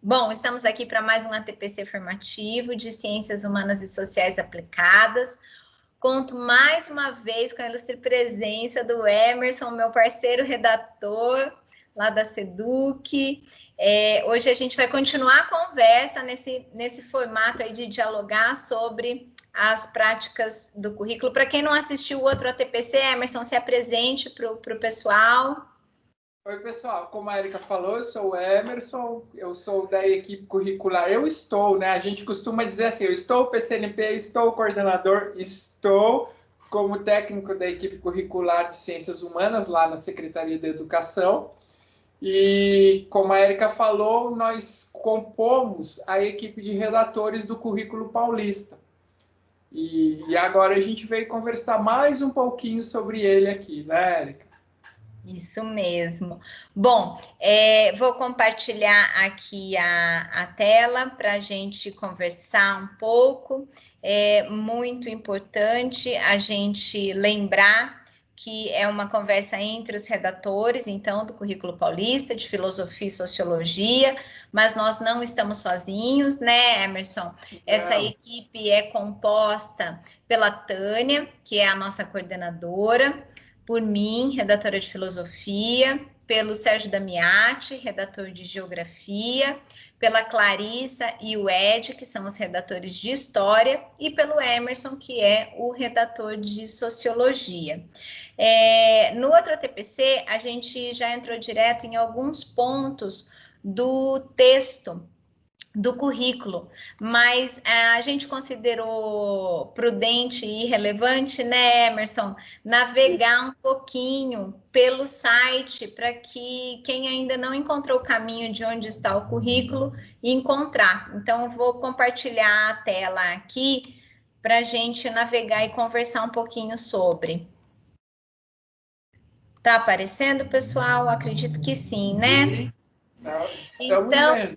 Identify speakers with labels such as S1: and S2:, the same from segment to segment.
S1: Bom, estamos aqui para mais um ATPC formativo de Ciências Humanas e Sociais Aplicadas. Conto mais uma vez com a ilustre presença do Emerson, meu parceiro redator lá da SEDUC. Hoje a gente vai continuar a conversa nesse formato aí de dialogar sobre as práticas do currículo. Para quem não assistiu o outro ATPC, Emerson, se apresente para o pessoal.
S2: Oi, pessoal. Como a Erika falou, eu sou o Emerson, eu sou da equipe curricular. A gente costuma dizer assim, eu estou PCNP, estou coordenador, estou como técnico da equipe curricular de Ciências Humanas lá na Secretaria de Educação. E, como a Erika falou, nós compomos a equipe de redatores do Currículo Paulista. E agora a gente veio conversar mais um pouquinho sobre ele aqui, né, Erika?
S1: Isso mesmo. Bom, vou compartilhar aqui a tela para a gente conversar um pouco. É muito importante a gente lembrar que é uma conversa entre os redatores, então, do Currículo Paulista, de Filosofia e Sociologia, mas nós não estamos sozinhos, né, Emerson? Essa equipe é composta pela Tânia, que é a nossa coordenadora, por mim, redatora de filosofia, pelo Sérgio Damiati, redator de geografia, pela Clarissa e o Ed, que são os redatores de história, e pelo Emerson, que é o redator de sociologia. No outro ATPC, a gente já entrou direto em alguns pontos do texto do currículo, mas a gente considerou prudente e relevante, né, Emerson, navegar um pouquinho pelo site para que quem ainda não encontrou o caminho de onde está o currículo encontrar. Então, eu vou compartilhar a tela aqui para a gente navegar e conversar um pouquinho sobre. Tá aparecendo, pessoal? Acredito que sim, né?
S2: Sim. Estamos vendo.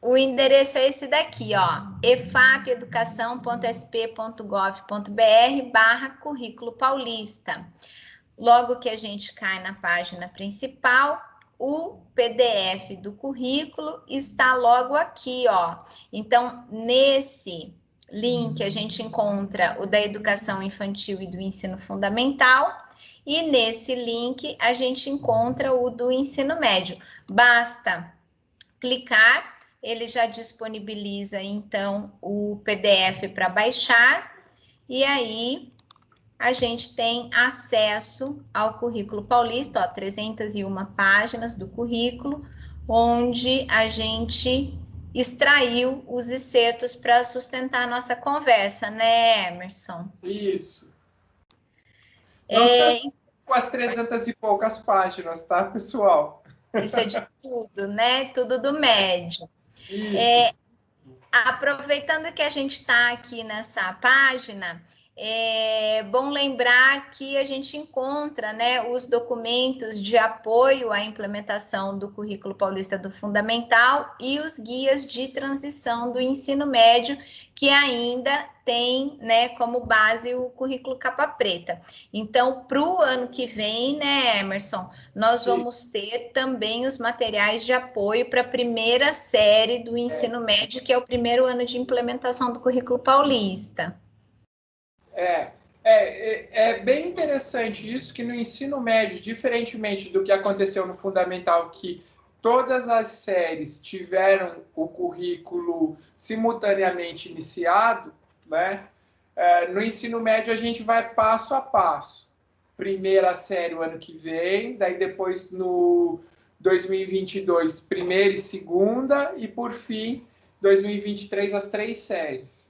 S1: O endereço é esse daqui, ó, efapeducação.sp.gov.br/currículo paulista. Logo que a gente cai na página principal, o PDF do currículo está logo aqui, ó. Então, nesse link a gente encontra o da educação infantil e do ensino fundamental, e nesse link a gente encontra o do ensino médio. Basta clicar, ele já disponibiliza então o PDF para baixar, e aí a gente tem acesso ao currículo paulista, ó, 301 páginas do currículo, onde a gente extraiu os excertos para sustentar a nossa conversa, né, Emerson?
S2: Isso. Não se com as 300 e poucas páginas, tá, pessoal?
S1: Isso é de tudo, né? Tudo do médio. Aproveitando que a gente está aqui nessa página, é bom lembrar que a gente encontra, né, os documentos de apoio à implementação do Currículo Paulista do Fundamental e os guias de transição do ensino médio, que ainda tem, né, como base o currículo capa preta. Então, para o ano que vem, né, Emerson, nós vamos ter também os materiais de apoio para a primeira série do ensino médio, que é o primeiro ano de implementação do Currículo Paulista.
S2: É bem interessante isso, que no ensino médio, diferentemente do que aconteceu no fundamental, que todas as séries tiveram o currículo simultaneamente iniciado, né? No ensino médio a gente vai passo a passo. Primeira série o ano que vem, daí depois no 2022, primeira e segunda, e por fim, 2023, as 3 séries.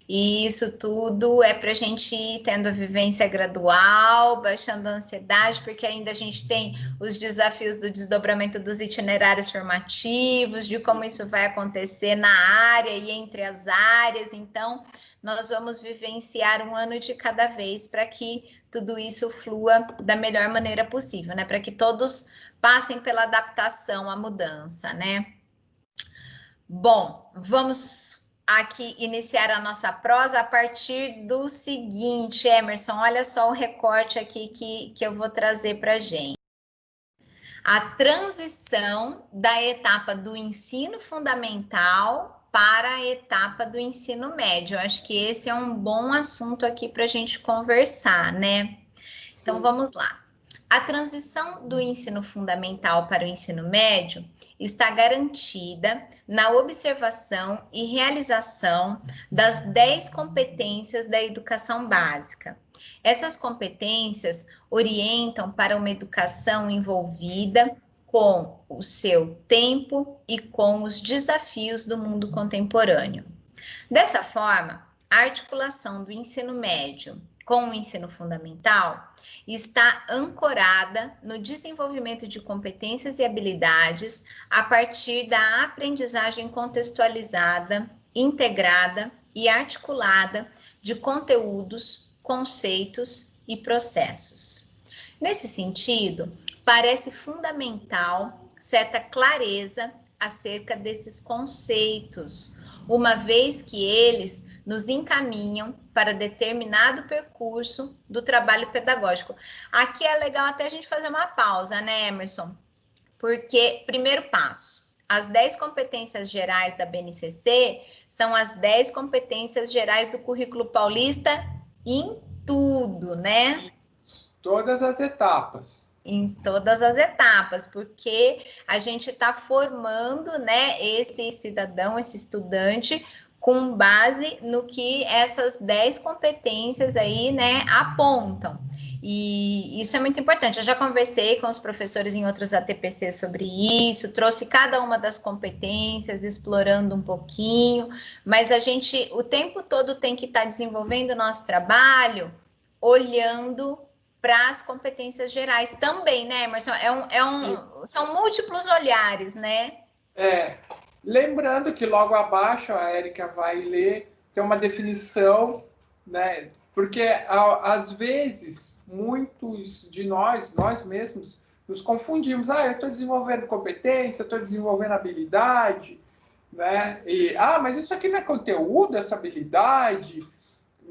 S1: E isso tudo é para a gente ir tendo a vivência gradual, baixando a ansiedade, porque ainda a gente tem os desafios do desdobramento dos itinerários formativos, de como isso vai acontecer na área e entre as áreas. Então, nós vamos vivenciar um ano de cada vez para que tudo isso flua da melhor maneira possível, né? Para que todos passem pela adaptação à mudança, né? Bom, vamos aqui iniciar a nossa prosa a partir do seguinte, Emerson, olha só o recorte aqui que eu vou trazer para a gente. a transição da etapa do ensino fundamental para a etapa do ensino médio. Eu acho que esse é um bom assunto aqui para a gente conversar, né? Então,
S2: Sim.
S1: vamos lá. A transição do ensino fundamental para o ensino médio está garantida na observação e realização das 10 competências da educação básica. Essas competências orientam para uma educação envolvida com o seu tempo e com os desafios do mundo contemporâneo. Dessa forma, a articulação do ensino médio com o ensino fundamental está ancorada no desenvolvimento de competências e habilidades a partir da aprendizagem contextualizada, integrada e articulada de conteúdos, conceitos e processos. Nesse sentido, parece fundamental certa clareza acerca desses conceitos, uma vez que eles nos encaminham para determinado percurso do trabalho pedagógico. Aqui é legal até a gente fazer uma pausa, né, Emerson? Porque, primeiro passo, as 10 competências gerais da BNCC são as 10 competências gerais do currículo paulista em tudo, né?
S2: Todas as etapas.
S1: Em todas as etapas, porque a gente está formando, né, esse cidadão, esse estudante, com base no que essas 10 competências aí, né, apontam. E isso é muito importante. Eu já conversei com os professores em outros ATPC sobre isso, trouxe cada uma das competências, explorando um pouquinho, mas a gente o tempo todo tem que estar desenvolvendo o nosso trabalho olhando para as competências gerais também, né, Emerson? São múltiplos olhares, né?
S2: Lembrando que logo abaixo a Érica vai ler, tem uma definição, né? Porque às vezes muitos de nós mesmos, nos confundimos. Eu estou desenvolvendo competência, estou desenvolvendo habilidade, né? Mas isso aqui não é conteúdo, essa habilidade.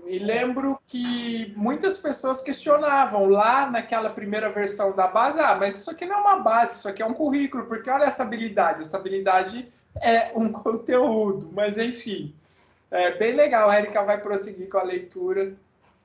S2: E lembro que muitas pessoas questionavam lá naquela primeira versão da base, mas isso aqui não é uma base, isso aqui é um currículo, porque olha essa habilidade é um conteúdo, mas enfim, é bem legal. A Érica vai prosseguir com a leitura.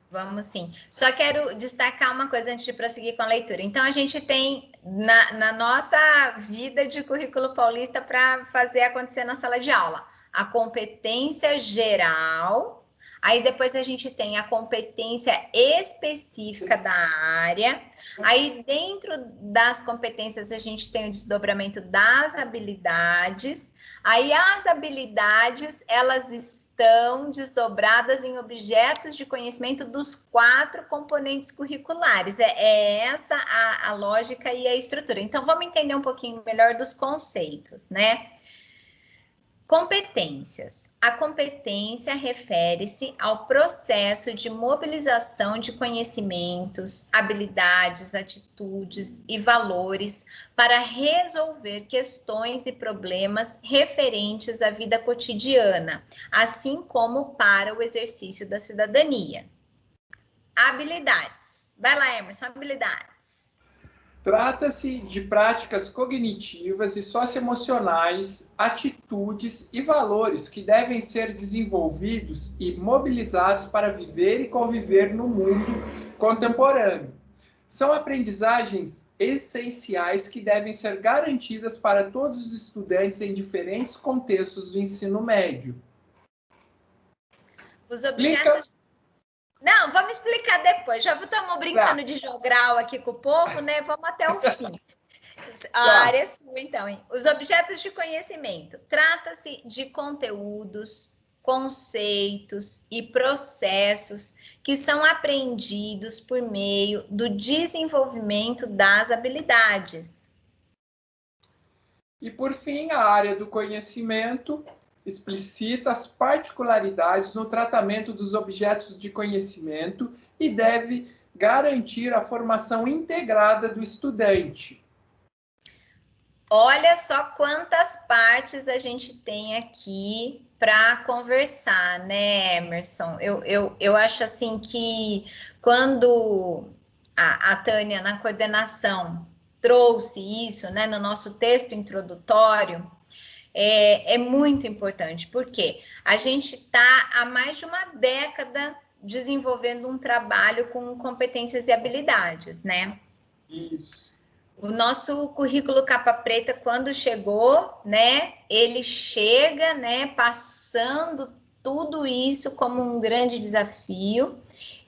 S1: Vamos sim. Só quero destacar uma coisa antes de prosseguir com a leitura. Então, a gente tem na nossa vida de currículo paulista para fazer acontecer na sala de aula a competência geral. Aí depois a gente tem a competência específica da área. Aí dentro das competências a gente tem o desdobramento das habilidades. Aí as habilidades, elas estão desdobradas em objetos de conhecimento dos 4 componentes curriculares. É essa a lógica e a estrutura. Então vamos entender um pouquinho melhor dos conceitos, né? Competências. A competência refere-se ao processo de mobilização de conhecimentos, habilidades, atitudes e valores para resolver questões e problemas referentes à vida cotidiana, assim como para o exercício da cidadania. Habilidades. Vai lá, Emerson, habilidades.
S2: Trata-se de práticas cognitivas e socioemocionais, atitudes e valores que devem ser desenvolvidos e mobilizados para viver e conviver no mundo contemporâneo. São aprendizagens essenciais que devem ser garantidas para todos os estudantes em diferentes contextos do ensino médio.
S1: Os objetos... Não, vamos explicar depois. Já estamos brincando de jogral aqui com o povo, né? Vamos até o fim. A área é sua, então, hein? Os objetos de conhecimento. Trata-se de conteúdos, conceitos e processos que são aprendidos por meio do desenvolvimento das habilidades.
S2: E, por fim, a área do conhecimento explicita as particularidades no tratamento dos objetos de conhecimento e deve garantir a formação integrada do estudante.
S1: Olha só quantas partes a gente tem aqui para conversar, né, Emerson? Eu acho assim que quando a Tânia, na coordenação, trouxe isso, né, no nosso texto introdutório, é muito importante, porque a gente está há mais de uma década desenvolvendo um trabalho com competências e habilidades, né?
S2: Isso.
S1: O nosso currículo capa preta, quando chegou, né, ele chega, né, passando tudo isso como um grande desafio,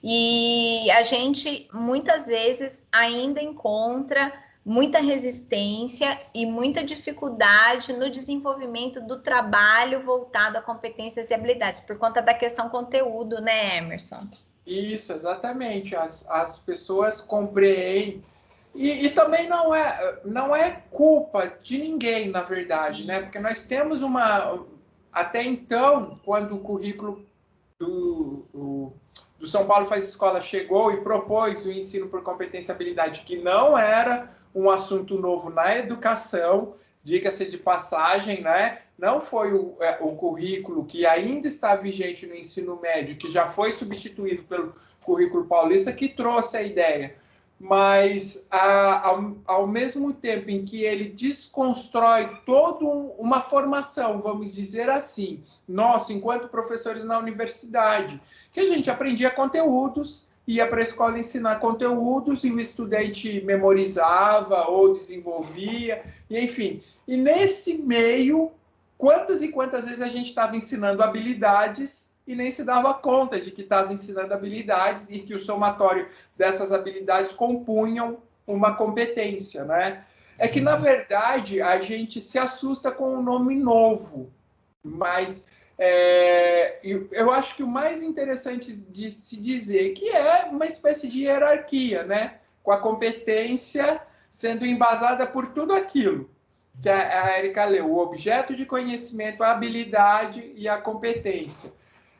S1: e a gente muitas vezes ainda encontra muita resistência e muita dificuldade no desenvolvimento do trabalho voltado a competências e habilidades, por conta da questão conteúdo, né, Emerson?
S2: Isso, exatamente. As pessoas compreendem. E também não é culpa de ninguém, na verdade, né? Porque nós temos uma. Até então, quando o currículo do São Paulo Faz Escola chegou e propôs o ensino por competência e habilidade, que não era um assunto novo na educação, diga-se de passagem, né? Não foi o currículo que ainda está vigente no ensino médio, que já foi substituído pelo currículo paulista, que trouxe a ideia. Mas, ao mesmo tempo em que ele desconstrói toda uma formação, vamos dizer assim, nós, enquanto professores na universidade, que a gente aprendia conteúdos, ia para a escola ensinar conteúdos e o estudante memorizava ou desenvolvia, e enfim. E nesse meio, quantas e quantas vezes a gente estava ensinando habilidades e nem se dava conta de que estava ensinando habilidades e que o somatório dessas habilidades compunham uma competência, né? É que, na verdade, a gente se assusta com um nome novo, mas eu acho que o mais interessante de se dizer que é uma espécie de hierarquia, né? Com a competência sendo embasada por tudo aquilo que a Érica leu, o objeto de conhecimento, a habilidade e a competência.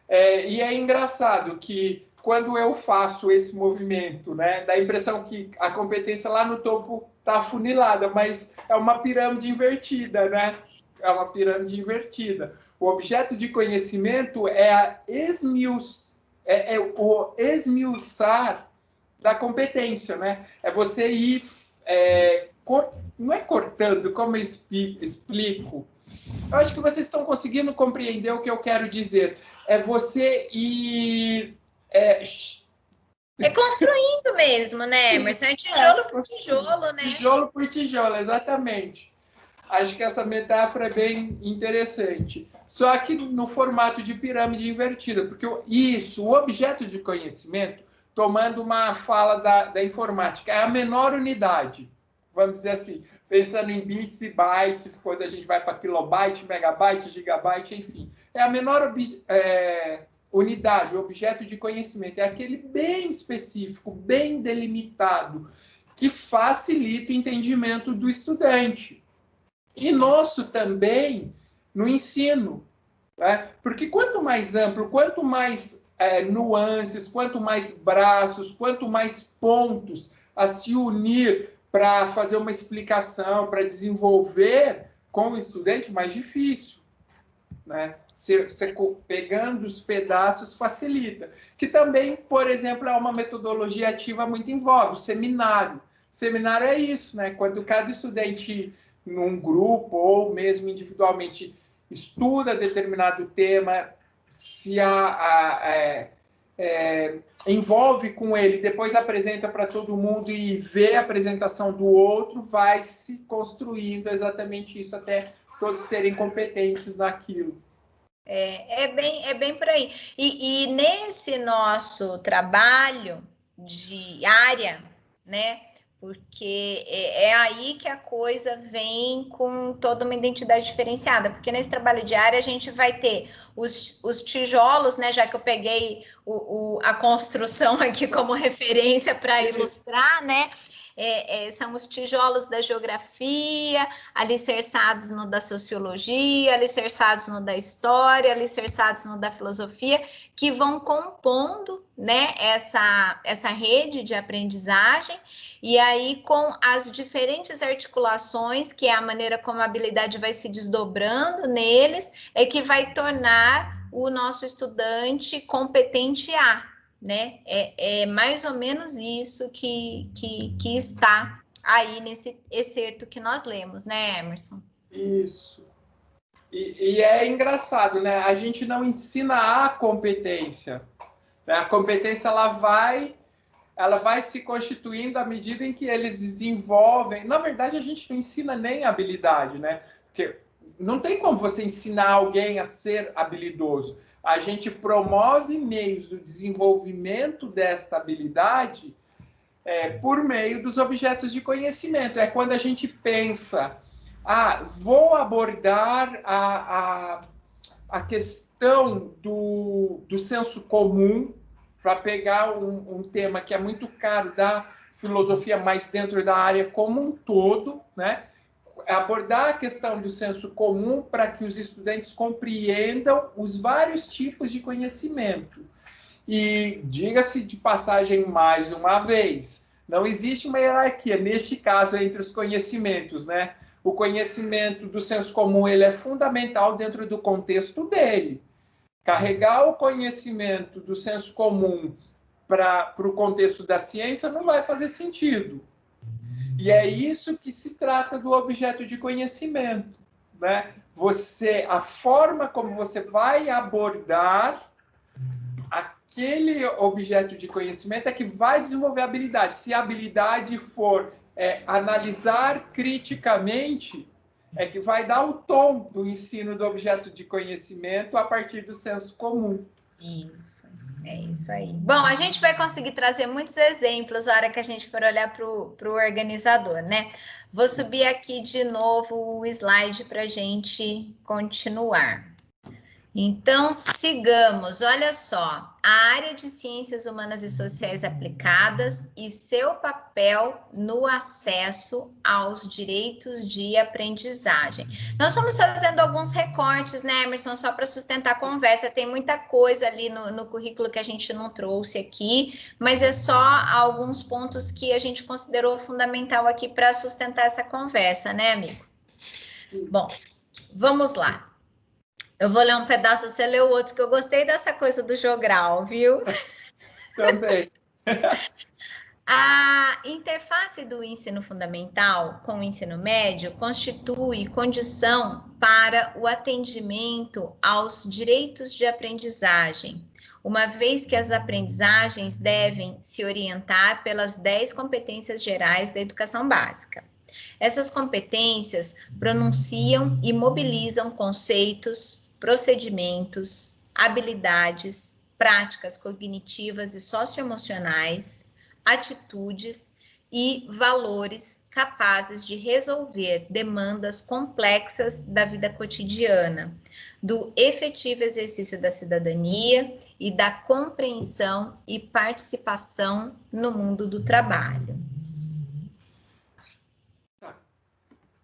S2: E é engraçado que quando eu faço esse movimento, né, dá a impressão que a competência lá no topo está afunilada, mas é uma pirâmide invertida, né? É uma pirâmide invertida. O objeto de conhecimento é o esmiuçar da competência, né? É você ir não é cortando, como eu explico. Eu acho que vocês estão conseguindo compreender o que eu quero dizer. É você ir
S1: É construindo mesmo, né, Emerson? É tijolo por tijolo, né?
S2: Tijolo por tijolo, exatamente. Acho que essa metáfora é bem interessante. Só que no formato de pirâmide invertida, porque o objeto de conhecimento, tomando uma fala da informática, é a menor unidade. Vamos dizer assim, pensando em bits e bytes, quando a gente vai para kilobyte, megabyte, gigabyte, enfim. É a menor unidade, o objeto de conhecimento. É aquele bem específico, bem delimitado, que facilita o entendimento do estudante. E nosso também no ensino. Né? Porque quanto mais amplo, quanto mais nuances, quanto mais braços, quanto mais pontos a se unir para fazer uma explicação, para desenvolver com o estudante, mais difícil. Né? Você pegando os pedaços facilita. Que também, por exemplo, é uma metodologia ativa muito em voga, o seminário. Seminário é isso, né? Quando cada estudante, num grupo ou mesmo individualmente, estuda determinado tema, se envolve com ele, depois apresenta para todo mundo e vê a apresentação do outro, vai se construindo exatamente isso até todos serem competentes naquilo.
S1: É bem por aí. E nesse nosso trabalho de área, né? Porque é aí que a coisa vem com toda uma identidade diferenciada. Porque nesse trabalho de área a gente vai ter os tijolos, né? Já que eu peguei a construção aqui como referência para ilustrar, né? São os tijolos da geografia, alicerçados no da sociologia, alicerçados no da história, alicerçados no da filosofia, que vão compondo, né, essa rede de aprendizagem, e aí com as diferentes articulações, que é a maneira como a habilidade vai se desdobrando neles, é que vai tornar o nosso estudante competente a, né? É mais ou menos isso que está aí nesse excerto que nós lemos, né, Emerson?
S2: Isso. E é engraçado, né? A gente não ensina a competência. Né? A competência ela vai se constituindo à medida em que eles desenvolvem. Na verdade, a gente não ensina nem habilidade, né? Porque não tem como você ensinar alguém a ser habilidoso. A gente promove meios do desenvolvimento desta habilidade por meio dos objetos de conhecimento. É quando a gente pensa, vou abordar a questão do senso comum, para pegar um tema que é muito caro da filosofia, mas dentro da área como um todo, né? Abordar a questão do senso comum para que os estudantes compreendam os vários tipos de conhecimento. E diga-se de passagem mais uma vez, não existe uma hierarquia, neste caso, entre os conhecimentos, né? O conhecimento do senso comum ele é fundamental dentro do contexto dele. Carregar o conhecimento do senso comum para o contexto da ciência não vai fazer sentido. E é isso que se trata do objeto de conhecimento, né? A forma como você vai abordar aquele objeto de conhecimento é que vai desenvolver a habilidade. Se a habilidade for analisar criticamente, é que vai dar o tom do ensino do objeto de conhecimento a partir do senso comum.
S1: Isso, é isso aí. Bom, a gente vai conseguir trazer muitos exemplos na hora que a gente for olhar para o organizador, né? Vou subir aqui de novo o slide para a gente continuar. Então, sigamos. Olha só, a área de Ciências Humanas e Sociais Aplicadas e seu papel no acesso aos direitos de aprendizagem. Nós vamos fazendo alguns recortes, né, Emerson, só para sustentar a conversa. Tem muita coisa ali no currículo que a gente não trouxe aqui, mas é só alguns pontos que a gente considerou fundamental aqui para sustentar essa conversa, né, amigo? Bom, vamos lá. Eu vou ler um pedaço, você lê o outro, que eu gostei dessa coisa do jogral, viu?
S2: Também.
S1: A interface do ensino fundamental com o ensino médio constitui condição para o atendimento aos direitos de aprendizagem, uma vez que as aprendizagens devem se orientar pelas 10 competências gerais da educação básica. Essas competências pronunciam e mobilizam conceitos, procedimentos, habilidades, práticas cognitivas e socioemocionais, atitudes e valores capazes de resolver demandas complexas da vida cotidiana, do efetivo exercício da cidadania e da compreensão e participação no mundo do trabalho.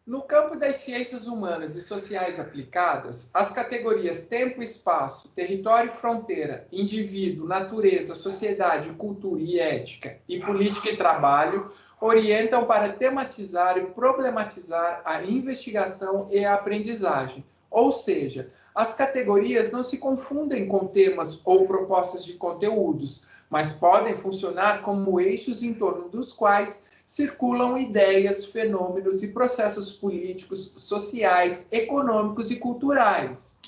S2: No campo das ciências humanas e sociais aplicadas, as categorias tempo e espaço, território e fronteira, indivíduo, natureza, sociedade, cultura e ética, e política e trabalho orientam para tematizar e problematizar a investigação e a aprendizagem. Ou seja, as categorias não se confundem com temas ou propostas de conteúdos, mas podem funcionar como eixos em torno dos quais circulam ideias, fenômenos e processos políticos, sociais, econômicos e culturais.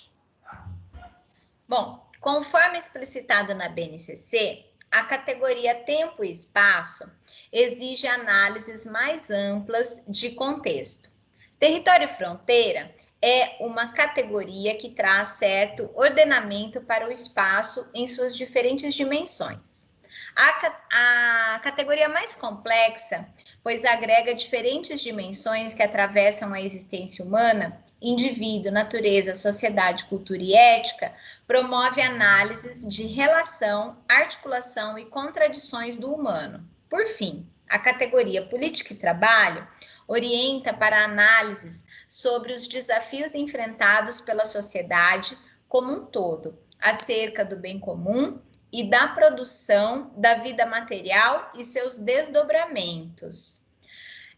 S1: Bom, conforme explicitado na BNCC, a categoria tempo e espaço exige análises mais amplas de contexto. Território e fronteira é uma categoria que traz certo ordenamento para o espaço em suas diferentes dimensões. A categoria mais complexa, pois agrega diferentes dimensões que atravessam a existência humana, indivíduo, natureza, sociedade, cultura e ética, promove análises de relação, articulação e contradições do humano. Por fim, a categoria política e trabalho orienta para análises sobre os desafios enfrentados pela sociedade como um todo, acerca do bem comum e da produção da vida material e seus desdobramentos.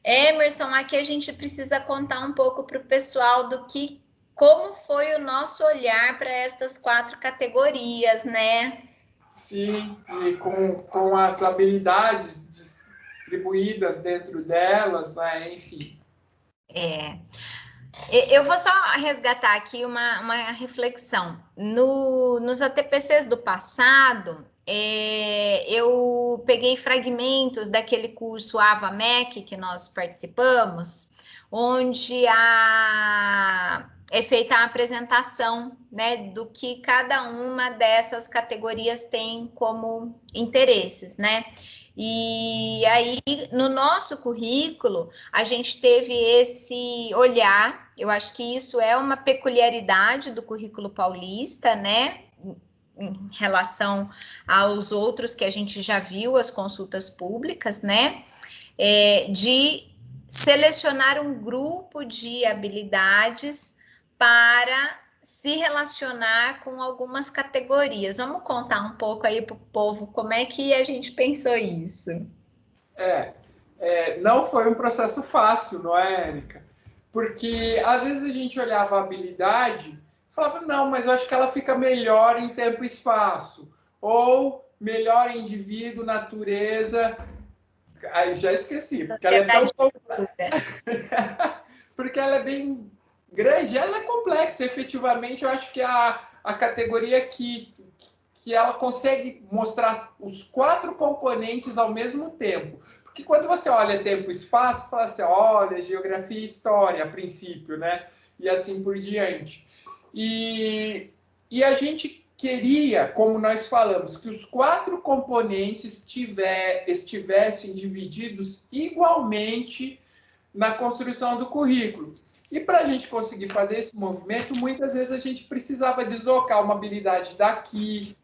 S1: Emerson, aqui a gente precisa contar um pouco para o pessoal como foi o nosso olhar para estas 4 categorias, né?
S2: Sim, e com as habilidades distribuídas dentro delas, né? Enfim.
S1: Eu vou só resgatar aqui uma reflexão. Nos ATPCs do passado, eu peguei fragmentos daquele curso AVA-MEC que nós participamos, onde é feita a apresentação, né, do que cada uma dessas categorias tem como interesses, né? E aí, no nosso currículo, a gente teve esse olhar, eu acho que isso é uma peculiaridade do currículo paulista, né? Em relação aos outros que a gente já viu, as consultas públicas, né? De selecionar um grupo de habilidades para se relacionar com algumas categorias. Vamos contar um pouco aí para o povo como é que a gente pensou isso.
S2: Não foi um processo fácil, não é, Érica? Porque às vezes a gente olhava a habilidade e falava, não, mas eu acho que ela fica melhor em tempo e espaço. Ou melhor em indivíduo, natureza. Aí já esqueci, porque ela é tão porque ela é bem grande, ela é complexa. Efetivamente, eu acho que a categoria que ela consegue mostrar os 4 componentes ao mesmo tempo. Porque quando você olha tempo e espaço, fala assim, olha, geografia e história, a princípio, né? E assim por diante. E a gente queria, como nós falamos, que os 4 componentes estivessem divididos igualmente na construção do currículo. E para a gente conseguir fazer esse movimento, muitas vezes a gente precisava deslocar uma habilidade daqui,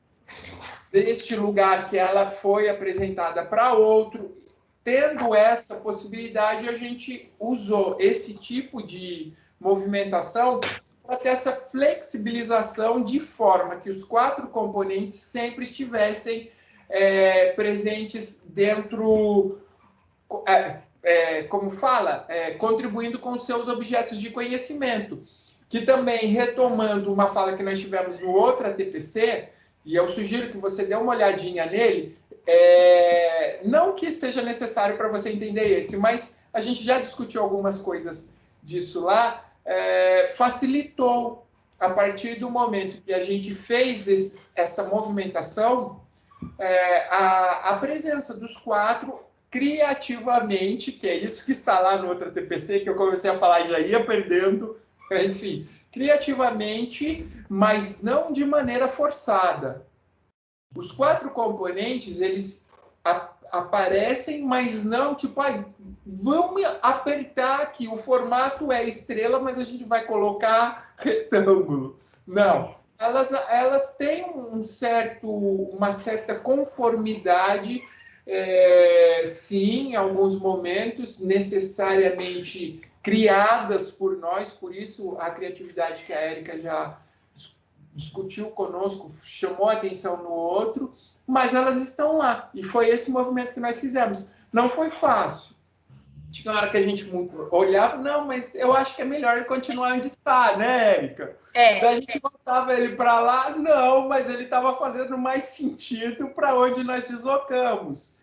S2: deste lugar que ela foi apresentada para outro. Tendo essa possibilidade, a gente usou esse tipo de movimentação para ter essa flexibilização de forma que os 4 componentes sempre estivessem presentes dentro, como fala, contribuindo com os seus objetos de conhecimento. Que também, retomando uma fala que nós tivemos no outro ATPC, e eu sugiro que você dê uma olhadinha nele, não que seja necessário para você entender esse, mas a gente já discutiu algumas coisas disso lá, facilitou, a partir do momento que a gente fez essa movimentação, a presença dos 4 criativamente, que é isso que está lá no outro ATPC, que eu comecei a falar e já ia perdendo, enfim, criativamente, mas não de maneira forçada. Os 4 componentes, eles aparecem, mas não tipo, vamos apertar aqui, o formato é estrela, mas a gente vai colocar retângulo. Não. Elas têm uma certa conformidade, sim, em alguns momentos, necessariamente criadas por nós, por isso a criatividade que a Érica já discutiu conosco, chamou a atenção no outro, mas elas estão lá. E foi esse movimento que nós fizemos. Não foi fácil. Tinha hora que a gente olhava, não, mas eu acho que é melhor ele continuar onde está, né, Érica? Então a gente botava ele para lá, não, mas ele estava fazendo mais sentido para onde nós deslocamos.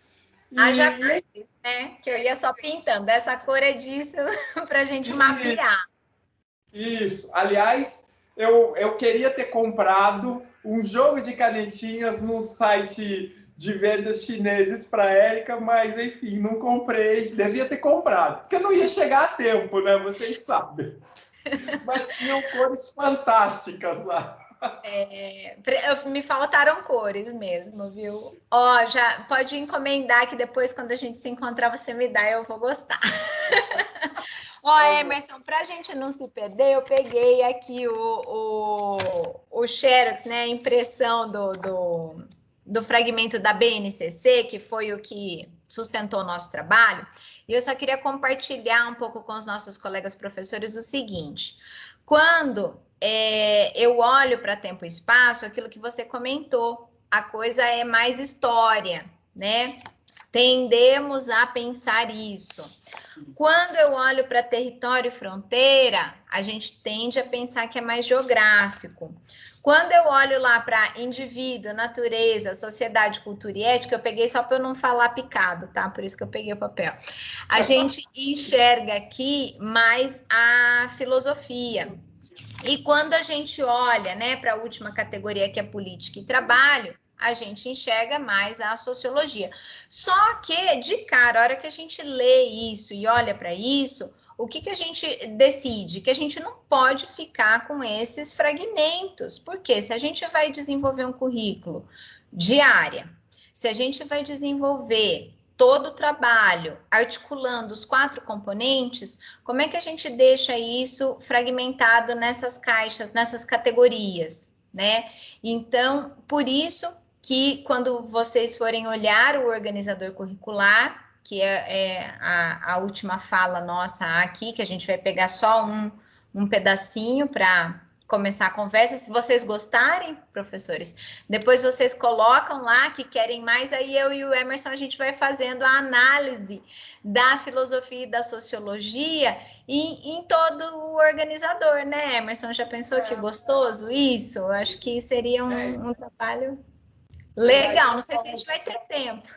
S1: Já fiz, né? Que eu ia só pintando. Essa cor é disso para a gente mapear.
S2: Isso. Aliás, eu queria ter comprado um jogo de canetinhas num site de vendas chineses para a Érica, mas, enfim, não comprei. Devia ter comprado, porque não ia chegar a tempo, né? Vocês sabem. Mas tinham cores fantásticas lá.
S1: Me faltaram cores mesmo, viu? Já pode encomendar que depois, quando a gente se encontrar, você me dá, eu vou gostar. Emerson, para a gente não se perder, eu peguei aqui o Xerox, né? A impressão do fragmento da BNCC, que foi o que sustentou o nosso trabalho. E eu só queria compartilhar um pouco com os nossos colegas professores o seguinte: quando eu olho para tempo e espaço, aquilo que você comentou, a coisa é mais história, né? Tendemos a pensar isso. Quando eu olho para território e fronteira, a gente tende a pensar que é mais geográfico. Quando eu olho lá para indivíduo, natureza, sociedade, cultura e ética, eu peguei só para eu não falar picado, tá? Por isso que eu peguei o papel. A gente enxerga aqui mais a filosofia. E quando a gente olha, né, para a última categoria, que é política e trabalho, a gente enxerga mais a sociologia. Só que, de cara, a hora que a gente lê isso e olha para isso, o que, que a gente decide? Que a gente não pode ficar com esses fragmentos. Porque se a gente vai desenvolver um currículo de área, se a gente vai desenvolver todo o trabalho articulando os 4 componentes, como é que a gente deixa isso fragmentado nessas caixas, nessas categorias, né? Então, por isso que quando vocês forem olhar o organizador curricular, que é a última fala nossa aqui, que a gente vai pegar só um pedacinho para começar a conversa. Se vocês gostarem, professores, depois vocês colocam lá que querem mais, aí eu e o Emerson a gente vai fazendo a análise da filosofia e da sociologia em todo o organizador, né, Emerson? Já pensou que gostoso isso? Eu acho que seria um trabalho legal. Não sei se a gente vai ter tempo.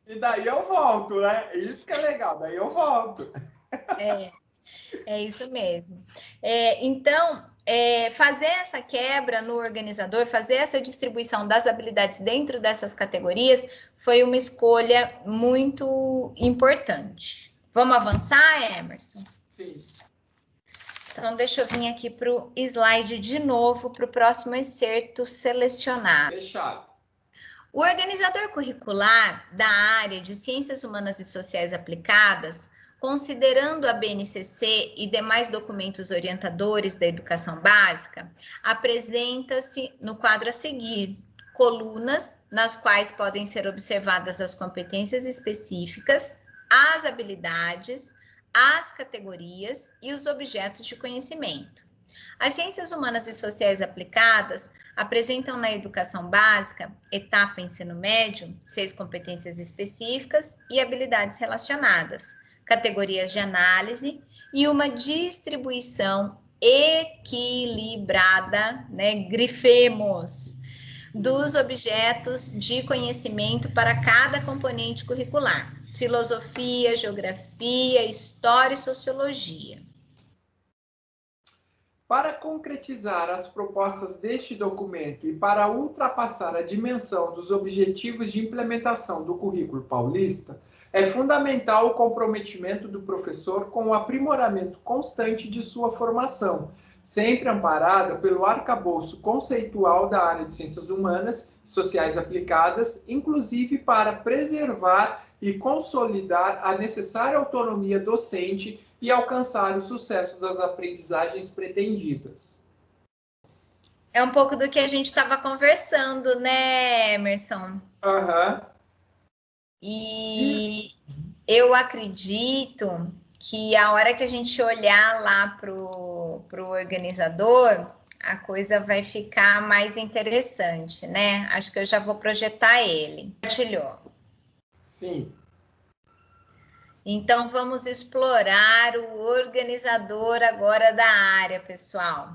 S2: E daí eu volto, né? Isso que é legal, daí eu volto.
S1: É isso mesmo. Então, fazer essa quebra no organizador, fazer essa distribuição das habilidades dentro dessas categorias foi uma escolha muito importante. Vamos avançar, Emerson?
S2: Sim.
S1: Então, deixa eu vir aqui para o slide de novo, para o próximo excerto selecionado.
S2: Fechado.
S1: O organizador curricular da área de Ciências Humanas e Sociais Aplicadas, considerando a BNCC e demais documentos orientadores da educação básica, apresenta-se no quadro a seguir, colunas nas quais podem ser observadas as competências específicas, as habilidades, as categorias e os objetos de conhecimento. As ciências humanas e sociais aplicadas apresentam na educação básica, etapa ensino médio, 6 competências específicas e habilidades relacionadas, categorias de análise e uma distribuição equilibrada, né, grifemos, dos objetos de conhecimento para cada componente curricular, filosofia, geografia, história e sociologia.
S2: Para concretizar as propostas deste documento e para ultrapassar a dimensão dos objetivos de implementação do currículo paulista, é fundamental o comprometimento do professor com o aprimoramento constante de sua formação, sempre amparada pelo arcabouço conceitual da área de ciências humanas e sociais aplicadas, inclusive para preservar e consolidar a necessária autonomia docente e alcançar o sucesso das aprendizagens pretendidas.
S1: É um pouco do que a gente estava conversando, né, Emerson? E isso. Eu acredito que a hora que a gente olhar lá para o organizador, a coisa vai ficar mais interessante, né? Acho que eu já vou projetar ele. Compartilhou.
S2: Sim.
S1: Então, vamos explorar o organizador agora da área, pessoal.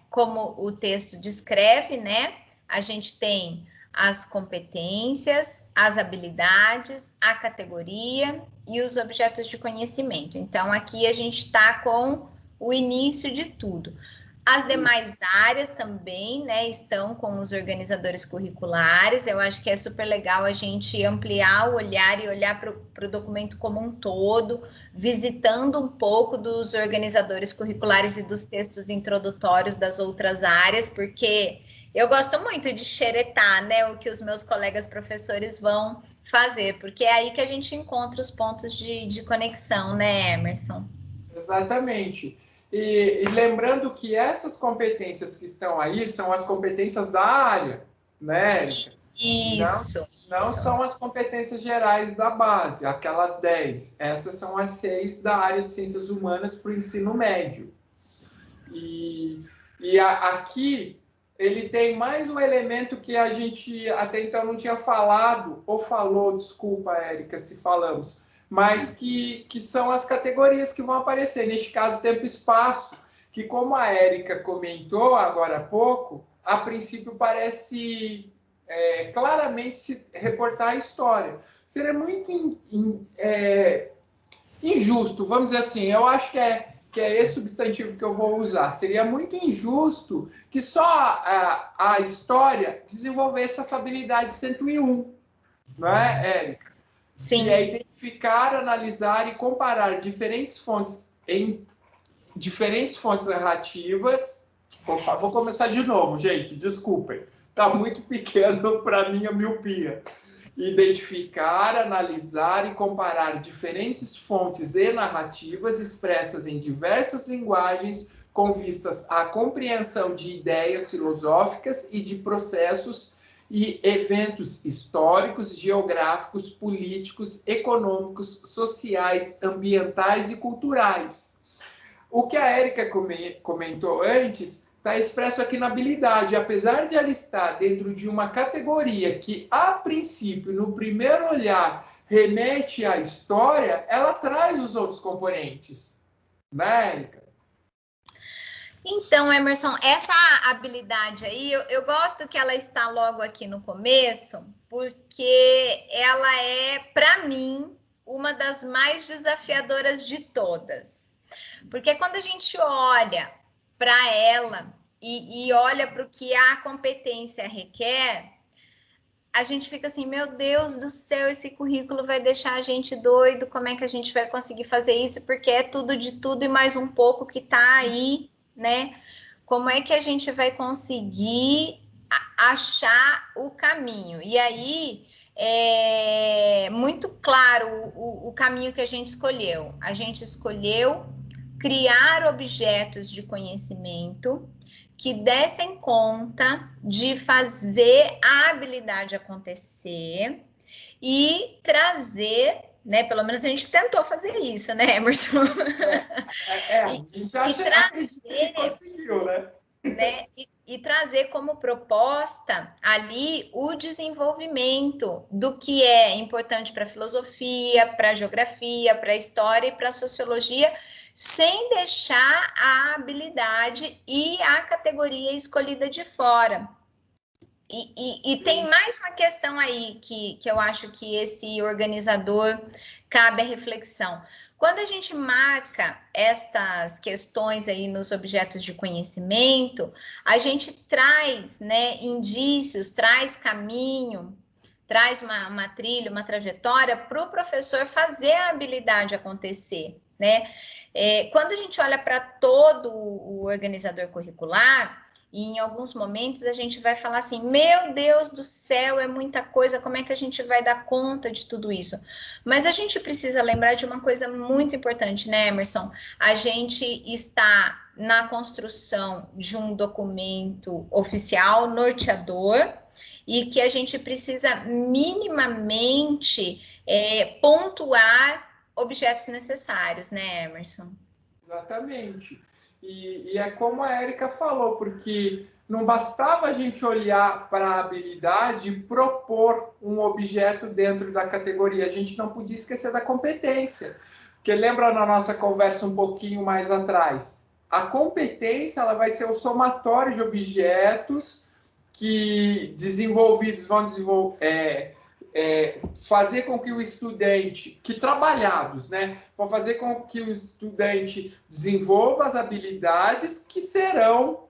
S1: Como o texto descreve, né? A gente tem as competências, as habilidades, a categoria e os objetos de conhecimento. Então, aqui a gente está com o início de tudo. As demais áreas também, né, estão com os organizadores curriculares. Eu acho que é super legal a gente ampliar o olhar e olhar para o documento como um todo, visitando um pouco dos organizadores curriculares e dos textos introdutórios das outras áreas, porque eu gosto muito de xeretar, né, o que os meus colegas professores vão fazer, porque é aí que a gente encontra os pontos de conexão, né, Emerson?
S2: Exatamente. E lembrando que essas competências que estão aí são as competências da área, né, Érica?
S1: Isso.
S2: Não são as competências gerais da base, aquelas 10. Essas são as 6 da área de ciências humanas para o ensino médio. Aqui ele tem mais um elemento que a gente até então não tinha falado, ou falou, desculpa, Érica, se falamos, mas que são as categorias que vão aparecer. Neste caso, tempo e espaço, que como a Érica comentou agora há pouco, a princípio parece claramente se reportar a história. Seria muito injusto, vamos dizer assim, eu acho que é esse substantivo que eu vou usar. Seria muito injusto que só a história desenvolvesse essa habilidade 101, não é, Érica?
S1: Sim.
S2: Que é identificar, analisar e comparar diferentes fontes narrativas. Opa, vou começar de novo, gente, desculpem. Está muito pequeno para minha miopia. Identificar, analisar e comparar diferentes fontes e narrativas expressas em diversas linguagens com vistas à compreensão de ideias filosóficas e de processos e eventos históricos, geográficos, políticos, econômicos, sociais, ambientais e culturais. O que a Érica comentou antes está expresso aqui na habilidade. Apesar de ela estar dentro de uma categoria que, a princípio, no primeiro olhar, remete à história, ela traz os outros componentes. Né, Érica?
S1: Então, Emerson, essa habilidade aí, eu gosto que ela está logo aqui no começo, porque ela é, para mim, uma das mais desafiadoras de todas. Porque quando a gente olha para ela e olha para o que a competência requer, a gente fica assim, meu Deus do céu, esse currículo vai deixar a gente doido, como é que a gente vai conseguir fazer isso? Porque é tudo de tudo e mais um pouco que está aí, né? Como é que a gente vai conseguir achar o caminho? E aí, é muito claro o caminho que a gente escolheu. A gente escolheu criar objetos de conhecimento que dessem conta de fazer a habilidade acontecer e trazer, né? Pelo menos a gente tentou fazer isso, né, Emerson?
S2: A gente acredita que conseguiu, né?
S1: E trazer como proposta ali o desenvolvimento do que é importante para a filosofia, para a geografia, para a história e para a sociologia, sem deixar a habilidade e a categoria escolhida de fora. E tem mais uma questão aí que eu acho que esse organizador cabe a reflexão. Quando a gente marca estas questões aí nos objetos de conhecimento, a gente traz, né, indícios, traz caminho, traz uma trilha, uma trajetória para o professor fazer a habilidade acontecer, né? Quando a gente olha para todo o organizador curricular, e em alguns momentos a gente vai falar assim, meu Deus do céu, é muita coisa, como é que a gente vai dar conta de tudo isso? Mas a gente precisa lembrar de uma coisa muito importante, né, Emerson? A gente está na construção de um documento oficial, norteador, e que a gente precisa minimamente pontuar objetos necessários, né, Emerson?
S2: Exatamente. E é como a Érica falou, porque não bastava a gente olhar para a habilidade e propor um objeto dentro da categoria, a gente não podia esquecer da competência. Porque lembra na nossa conversa um pouquinho mais atrás? A competência ela vai ser o somatório de objetos que desenvolvidos vão fazer com que o estudante, que trabalhados, né, vão fazer com que o estudante desenvolva as habilidades que serão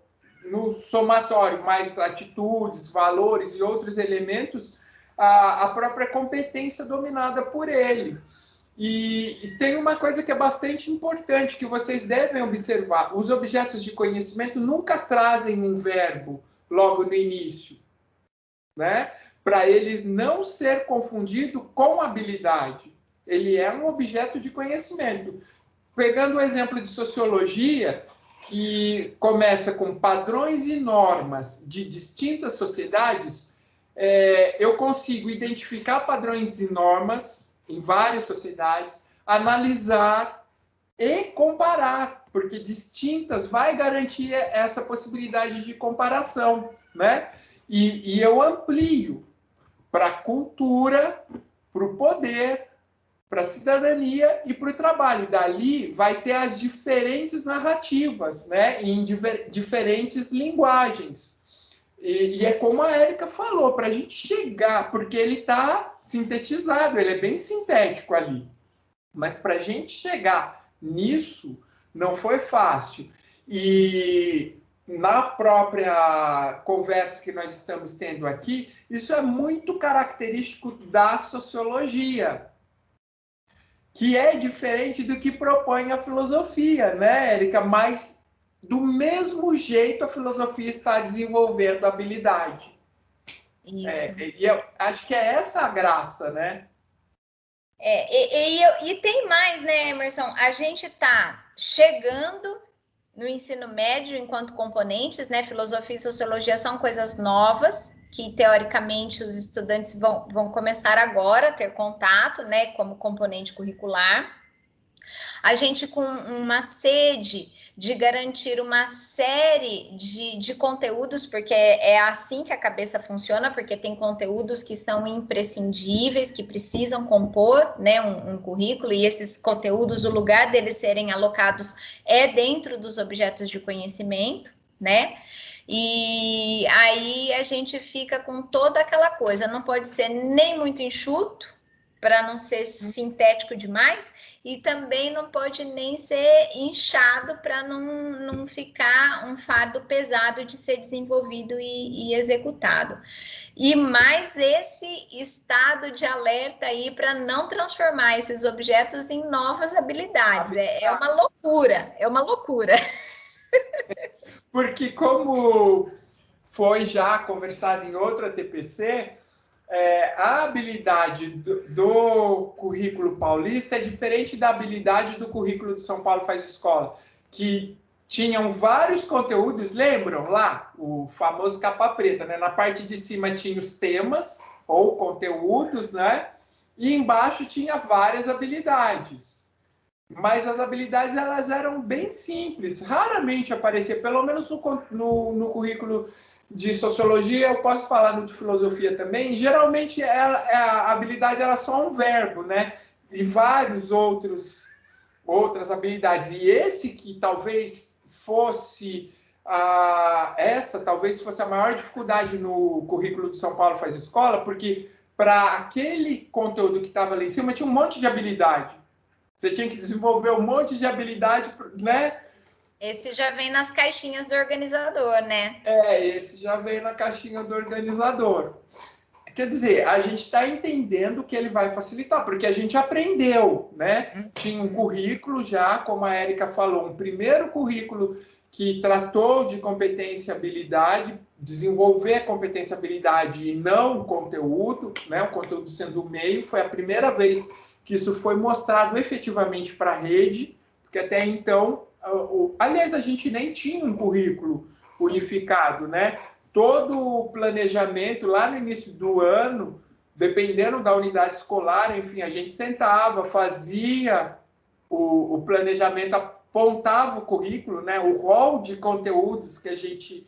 S2: no somatório, mais atitudes, valores e outros elementos, a própria competência dominada por ele. E tem uma coisa que é bastante importante que vocês devem observar: os objetos de conhecimento nunca trazem um verbo logo no início, né? Para ele não ser confundido com habilidade. Ele é um objeto de conhecimento. Pegando o exemplo de sociologia, que começa com padrões e normas de distintas sociedades, eu consigo identificar padrões e normas em várias sociedades, analisar e comparar, porque distintas vai garantir essa possibilidade de comparação, né? E eu amplio para a cultura, para o poder, para a cidadania e para o trabalho. E dali vai ter as diferentes narrativas, né, em diferentes linguagens. E é como a Érica falou, para a gente chegar, porque ele está sintetizado, ele é bem sintético ali. Mas para a gente chegar nisso, não foi fácil. E na própria conversa que nós estamos tendo aqui, isso é muito característico da sociologia, que é diferente do que propõe a filosofia, né, Érica? Mas, do mesmo jeito, a filosofia está desenvolvendo habilidade.
S1: Isso.
S2: E eu acho que é essa a graça, né?
S1: E tem mais, né, Emerson? A gente está chegando no ensino médio enquanto componentes, né? Filosofia e sociologia são coisas novas, que teoricamente os estudantes vão começar agora a ter contato, né, como componente curricular. A gente com uma sede de garantir uma série de conteúdos, porque é assim que a cabeça funciona, porque tem conteúdos que são imprescindíveis, que precisam compor, né, um currículo, e esses conteúdos, o lugar deles serem alocados é dentro dos objetos de conhecimento, né? E aí a gente fica com toda aquela coisa, não pode ser nem muito enxuto, para não ser sintético demais, e também não pode nem ser inchado para não ficar um fardo pesado de ser desenvolvido e executado. E mais esse estado de alerta aí para não transformar esses objetos em novas habilidades. É uma loucura, é uma loucura.
S2: Porque como foi já conversado em outra TPC, a habilidade do currículo paulista é diferente da habilidade do currículo de São Paulo Faz Escola, que tinham vários conteúdos, lembram lá? O famoso capa preta, né? Na parte de cima tinha os temas ou conteúdos, né? E embaixo tinha várias habilidades. Mas as habilidades elas eram bem simples, raramente aparecia, pelo menos no currículo de sociologia, eu posso falar no de filosofia também, geralmente a habilidade era só um verbo, né? E vários outras habilidades. E esse que talvez fosse talvez fosse a maior dificuldade no currículo de São Paulo Faz Escola, porque para aquele conteúdo que estava ali em cima tinha um monte de habilidade. Você tinha que desenvolver um monte de habilidade, né?
S1: Esse já vem nas caixinhas do organizador, né?
S2: Esse já vem na caixinha do organizador. Quer dizer, a gente está entendendo que ele vai facilitar, porque a gente aprendeu, né? Tinha um currículo já, como a Érica falou, um primeiro currículo que tratou de competência e habilidade, desenvolver competência e habilidade e não o conteúdo, né? O conteúdo sendo o meio, foi a primeira vez que isso foi mostrado efetivamente para a rede, porque até então, aliás, a gente nem tinha um currículo unificado, né? Todo o planejamento lá no início do ano, dependendo da unidade escolar, enfim, a gente sentava, fazia o planejamento, apontava o currículo, né? O rol de conteúdos que a gente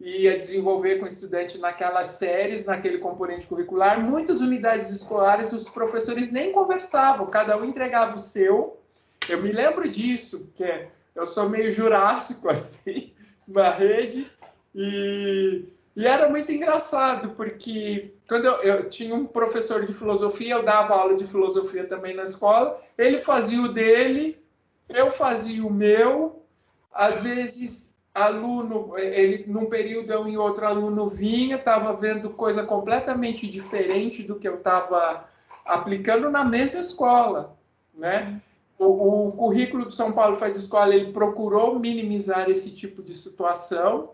S2: ia desenvolver com o estudante naquelas séries, naquele componente curricular. Muitas unidades escolares, os professores nem conversavam, cada um entregava o seu. Eu me lembro disso, porque eu sou meio jurássico, assim, na rede, e era muito engraçado, porque quando eu tinha um professor de filosofia, eu dava aula de filosofia também na escola, ele fazia o dele, eu fazia o meu, às vezes aluno, ele num período eu em outro aluno vinha, estava vendo coisa completamente diferente do que eu estava aplicando na mesma escola, né? O currículo de São Paulo Faz Escola, ele procurou minimizar esse tipo de situação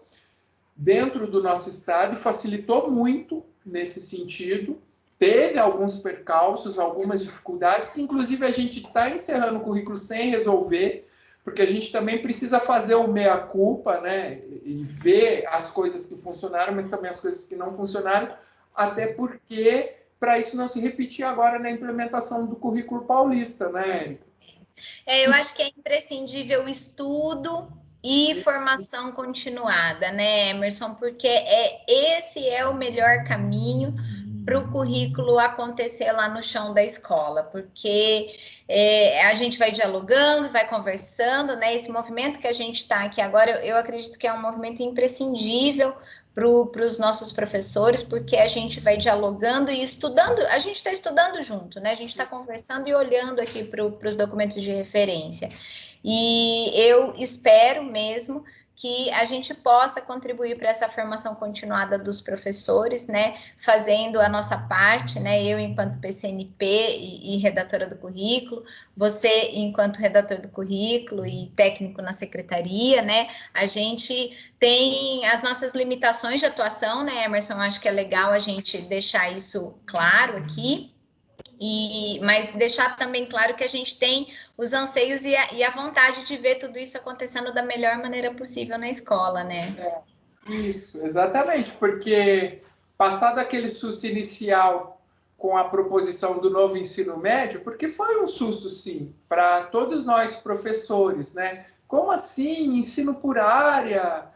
S2: dentro do nosso estado e facilitou muito nesse sentido. Teve alguns percalços, algumas dificuldades, que inclusive a gente está encerrando o currículo sem resolver, porque a gente também precisa fazer o meia-culpa, né? E ver as coisas que funcionaram, mas também as coisas que não funcionaram, até porque para isso não se repetir agora na implementação do currículo paulista, né, Érica?
S1: Eu acho que é imprescindível o estudo e formação continuada, né, Emerson? Porque esse é o melhor caminho para o currículo acontecer lá no chão da escola, porque a gente vai dialogando, vai conversando, né? Esse movimento que a gente está aqui agora, eu acredito que é um movimento imprescindível para os nossos professores, porque a gente vai dialogando e estudando, a gente está estudando junto, né? A gente está conversando e olhando aqui para os documentos de referência. E eu espero mesmo que a gente possa contribuir para essa formação continuada dos professores, né, fazendo a nossa parte, né, eu enquanto PCNP e redatora do currículo, você enquanto redator do currículo e técnico na secretaria, né, a gente tem as nossas limitações de atuação, né, Emerson, acho que é legal a gente deixar isso claro aqui, mas deixar também claro que a gente tem os anseios e a vontade de ver tudo isso acontecendo da melhor maneira possível na escola, né?
S2: Isso, exatamente, porque passado aquele susto inicial com a proposição do novo ensino médio, porque foi um susto, sim, para todos nós professores, né? Como assim, ensino por área?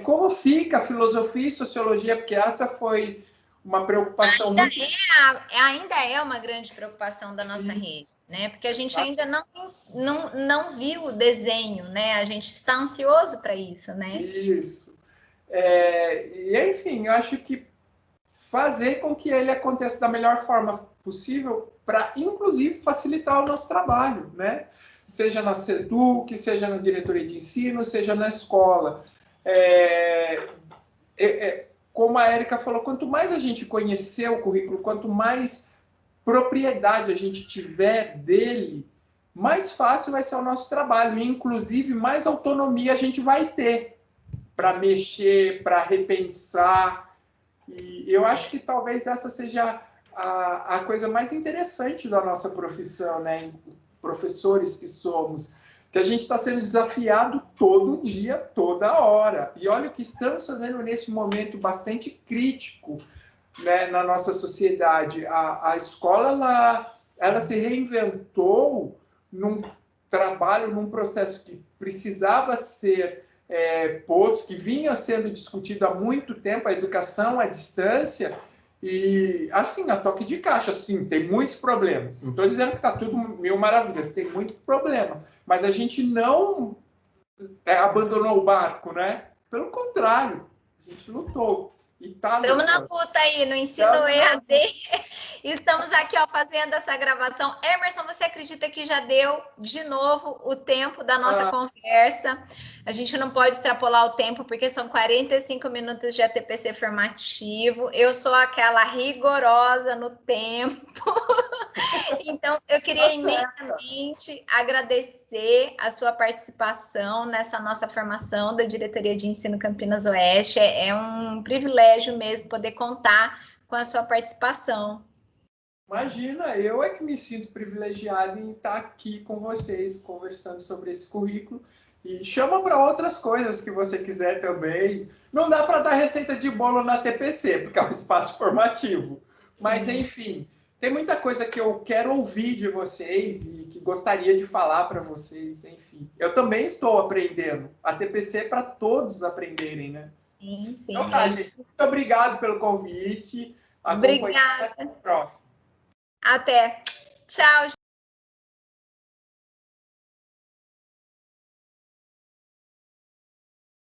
S2: Como fica a filosofia e sociologia? Porque essa foi uma preocupação
S1: ainda é uma grande preocupação da nossa rede, né? Porque a gente ainda não viu o desenho, né? A gente está ansioso para isso, né?
S2: Isso. E, enfim, eu acho que fazer com que ele aconteça da melhor forma possível para, inclusive, facilitar o nosso trabalho, né? Seja na SEDUC, seja na diretoria de ensino, seja na escola. Como a Érica falou, quanto mais a gente conhecer o currículo, quanto mais propriedade a gente tiver dele, mais fácil vai ser o nosso trabalho, e inclusive mais autonomia a gente vai ter para mexer, para repensar. E eu acho que talvez essa seja a coisa mais interessante da nossa profissão, né? Professores que somos, que a gente está sendo desafiado todo dia, toda hora. E olha o que estamos fazendo nesse momento bastante crítico, né, na nossa sociedade. A escola ela se reinventou num trabalho, num processo que precisava ser posto, que vinha sendo discutido há muito tempo, a educação à distância, e assim, a toque de caixa, sim, tem muitos problemas. Não estou dizendo que está tudo mil maravilhas, tem muito problema, mas a gente não abandonou o barco, né? Pelo contrário, a gente lutou.
S1: Estamos na luta aí, no ensino EAD. Estamos aqui, ó, fazendo essa gravação. Emerson, você acredita que já deu de novo o tempo da nossa conversa? A gente não pode extrapolar o tempo, porque são 45 minutos de ATPC formativo. Eu sou aquela rigorosa no tempo. Então, eu queria imensamente agradecer a sua participação nessa nossa formação da Diretoria de Ensino Campinas Oeste. É um privilégio mesmo poder contar com a sua participação.
S2: Imagina, eu é que me sinto privilegiado em estar aqui com vocês, conversando sobre esse currículo. E chama para outras coisas que você quiser também. Não dá para dar receita de bolo na TPC, porque é um espaço formativo. Mas, enfim, tem muita coisa que eu quero ouvir de vocês e que gostaria de falar para vocês, enfim. Eu também estou aprendendo. A TPC é para todos aprenderem, né?
S1: Sim.
S2: Então tá, gente. Muito obrigado pelo convite.
S1: Obrigada.
S2: Até o próximo.
S1: Até. Tchau, gente.